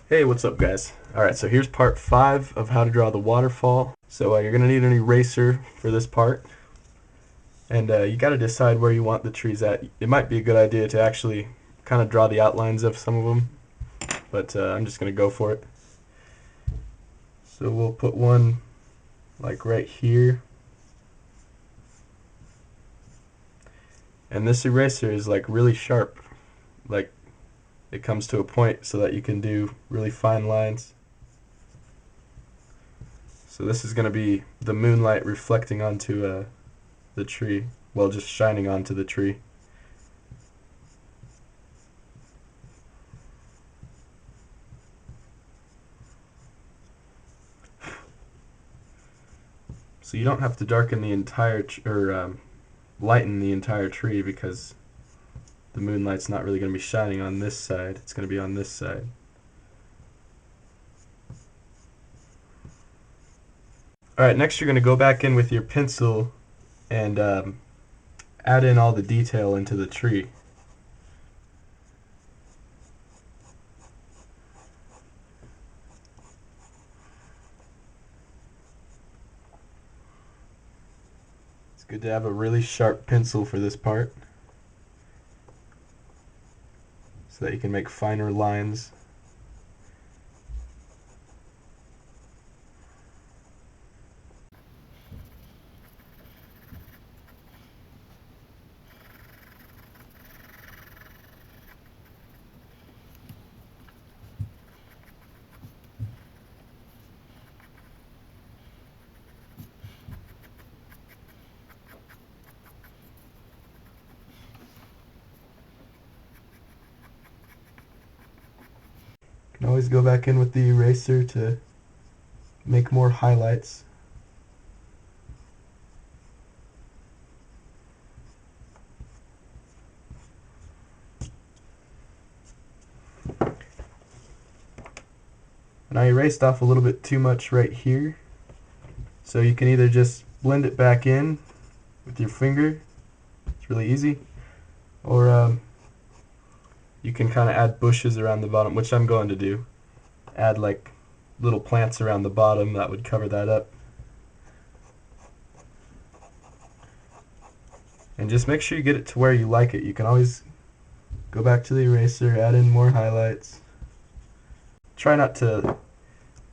Hey, what's up guys? Alright, so here's part 5 of how to draw the waterfall. So you're going to need an eraser for this part. And you got to decide where you want the trees at. It might be a good idea to actually kind of draw the outlines of some of them. But I'm just going to go for it. So we'll put one like right here. And this eraser is like really sharp. Like it comes to a point so that you can do really fine lines. So this is going to be the moonlight reflecting onto the tree, well, just shining onto the tree. So you don't have to darken the entire lighten the entire tree, because the moonlight's not really going to be shining on this side, it's going to be on this side. Alright, next you're going to go back in with your pencil and add in all the detail into the tree. It's good to have a really sharp pencil for this part, so that you can make finer lines. You can always go back in with the eraser to make more highlights. And I erased off a little bit too much right here, so you can either just blend it back in with your finger, it's really easy, or you can kind of add bushes around the bottom, which I'm going to do. Add like little plants around the bottom that would cover that up. And just make sure you get it to where you like it. You can always go back to the eraser, add in more highlights. Try not to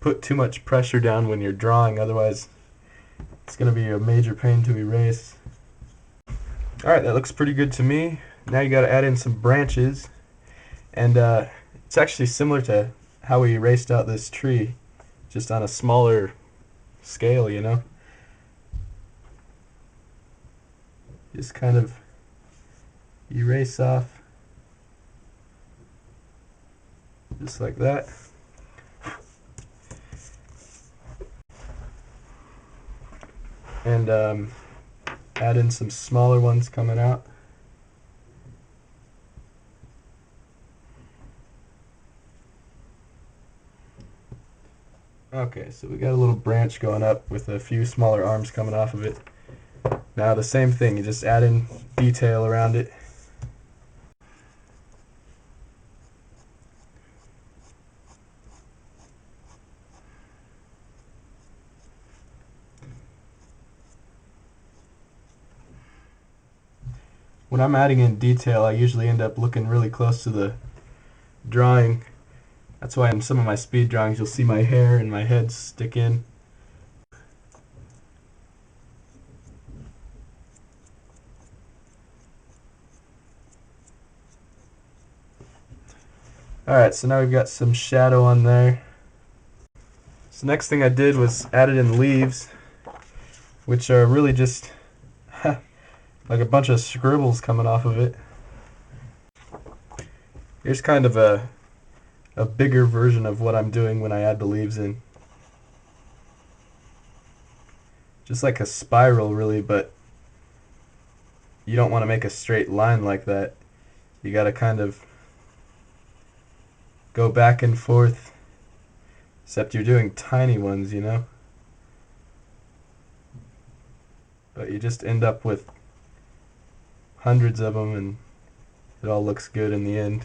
put too much pressure down when you're drawing, otherwise it's going to be a major pain to erase. Alright, that looks pretty good to me. Now you got to add in some branches, and it's actually similar to how we erased out this tree, just on a smaller scale, you know. Just kind of erase off just like that. And add in some smaller ones coming out. Okay, so we got a little branch going up with a few smaller arms coming off of it. Now the same thing, you just add in detail around it. When I'm adding in detail, I usually end up looking really close to the drawing. That's why in some of my speed drawings you'll see my hair and my head stick in. Alright, so now we've got some shadow on there. So next thing I did was added in leaves, which are really just like a bunch of scribbles coming off of it. Here's kind of a bigger version of what I'm doing when I add the leaves in. Just like a spiral really, but you don't want to make a straight line like that. You gotta kind of go back and forth, except you're doing tiny ones, you know? But you just end up with hundreds of them, and it all looks good in the end.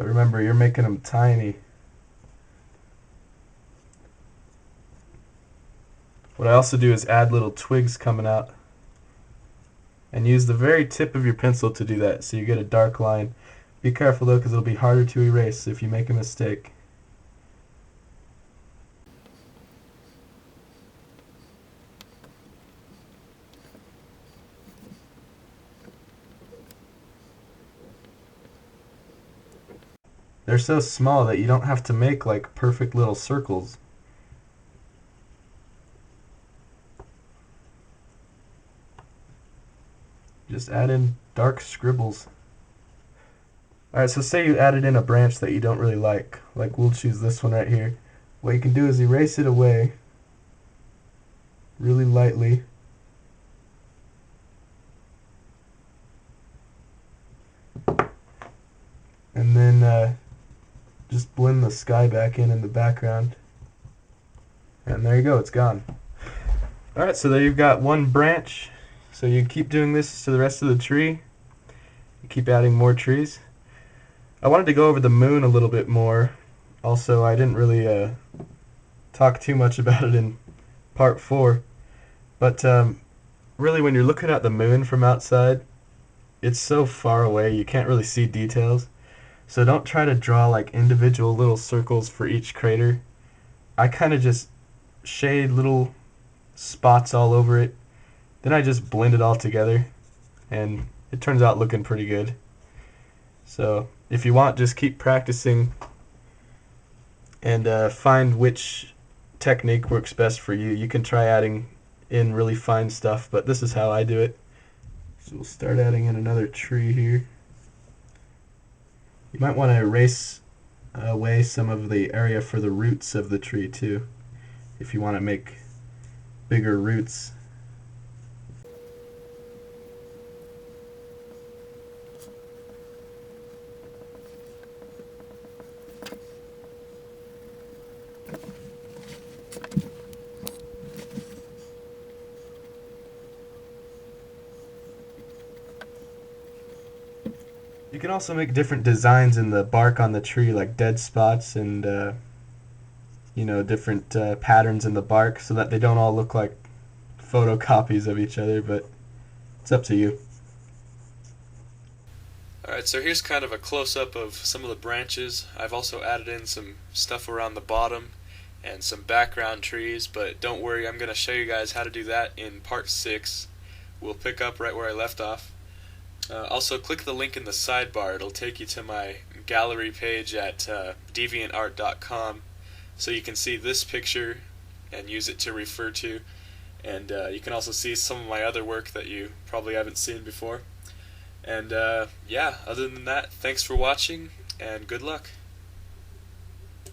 But remember, you're making them tiny. What I also do is add little twigs coming out. And use the very tip of your pencil to do that, so you get a dark line. Be careful though, because it'll be harder to erase if you make a mistake. They're so small that you don't have to make like perfect little circles. Just add in dark scribbles. Alright, so say you added in a branch that you don't really like we'll choose this one right here. What you can do is erase it away really lightly. And then just blend the sky back in the background. And there you go, it's gone. Alright, so there you've got one branch. So you keep doing this to the rest of the tree. You keep adding more trees. I wanted to go over the moon a little bit more. Also, I didn't really talk too much about it in part 4. But really, when you're looking at the moon from outside, it's so far away you can't really see details. So don't try to draw like individual little circles for each crater. I kind of just shade little spots all over it. Then I just blend it all together, and it turns out looking pretty good. So if you want, just keep practicing and find which technique works best for you. You can try adding in really fine stuff, but this is how I do it. So we'll start adding in another tree here. You might want to erase away some of the area for the roots of the tree too, if you want to make bigger roots. You can also make different designs in the bark on the tree, like dead spots and different patterns in the bark, so that they don't all look like photocopies of each other, but it's up to you. Alright, so here's kind of a close-up of some of the branches. I've also added in some stuff around the bottom and some background trees, but don't worry, I'm going to show you guys how to do that in part 6. We'll pick up right where I left off. Also, click the link in the sidebar. It'll take you to my gallery page at deviantart.com, so you can see this picture and use it to refer to, and you can also see some of my other work that you probably haven't seen before. And yeah, other than that, thanks for watching, and good luck.